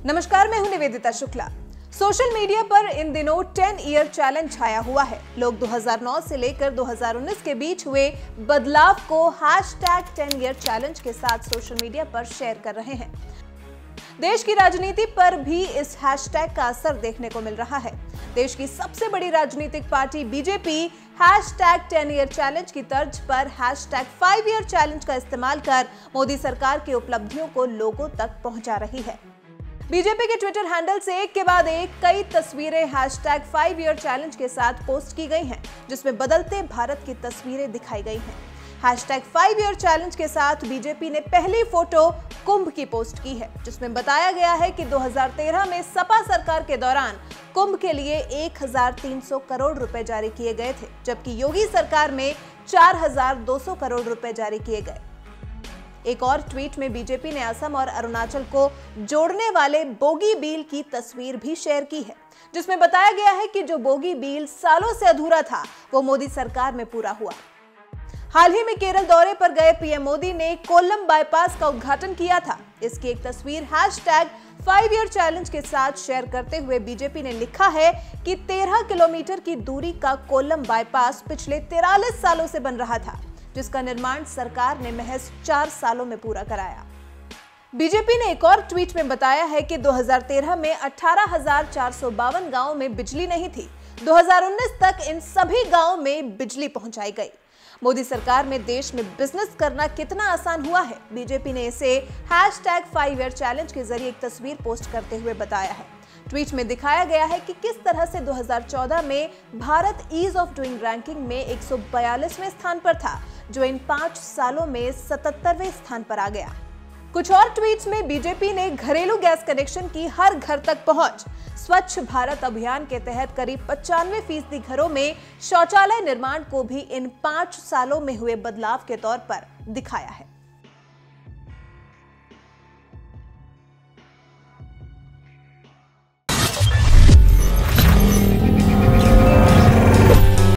नमस्कार, मैं हूं निवेदिता शुक्ला। सोशल मीडिया पर इन दिनों 10 ईयर चैलेंज छाया हुआ है। लोग 2009 से लेकर 2019 के बीच हुए बदलाव को #10 ईयर चैलेंज के साथ सोशल मीडिया पर शेयर कर रहे हैं। देश की राजनीति पर भी इस हैशटैग का असर देखने को मिल रहा है। देश की सबसे बड़ी राजनीतिक पार्टी बीजेपी #10 ईयर चैलेंज की तर्ज पर #5 ईयर चैलेंज का इस्तेमाल कर मोदी सरकार की उपलब्धियों को लोगों तक पहुंचा रही है। बीजेपी के ट्विटर हैंडल से एक के बाद एक कई तस्वीरें #5 ईयर चैलेंज के साथ पोस्ट की गई हैं, जिसमें बदलते भारत की तस्वीरें दिखाई गई हैं। #5 ईयर चैलेंज के साथ बीजेपी ने पहली फोटो कुंभ की पोस्ट की है, जिसमें बताया गया है कि 2013 में सपा सरकार के दौरान कुंभ के लिए 1300 करोड़ रुपए जारी किए गए थे, जबकि योगी सरकार में 4200 करोड़ रुपए जारी किए गए। एक और ट्वीट में बीजेपी ने असम और अरुणाचल को जोड़ने वाले बोगी बील की तस्वीर भी शेयर की है, जिसमें बताया गया है कि जो बोगी बील सालों से अधूरा था, वो मोदी सरकार में पूरा हुआ। हाल ही में केरल दौरे पर गए पीएम मोदी ने कोल्लम बाईपास का उद्घाटन किया था। इसकी एक तस्वीर #5 ईयर चैलेंज के साथ शेयर करते हुए बीजेपी ने लिखा है कि 13 किलोमीटर की दूरी का कोल्लम बाईपास पिछले 43 सालों से बन रहा था, जिसका निर्माण सरकार ने महज 4 सालों में पूरा कराया। बीजेपी ने एक और ट्वीट में बताया है कि 2013 में 18,452 गांवों में बिजली नहीं थी। 2019 तक इन सभी गांवों में बिजली पहुंचाई गई। मोदी सरकार में देश में बिजनेस करना कितना आसान हुआ है, बीजेपी ने इसे #5 ईयर चैलेंज के जरिए एक तस्वीर पोस्ट करते हुए बताया है। ट्वीट में दिखाया गया है कि किस तरह से 2014 में Bharat ease of doing ranking में 142वें स्थान पर था, जो इन 5 सालों में 77वें स्थान पर आ गया। कुछ और ट्वीट्स में बीजेपी ने घरेलू गैस कनेक्शन की हर घर तक पहुंच, स्वच्छ भारत अभियान के तहत करीब 95% घरों में शौचालय निर्माण को भी इन 5 सालों में हुए बदलाव के तौर पर दिखाया है।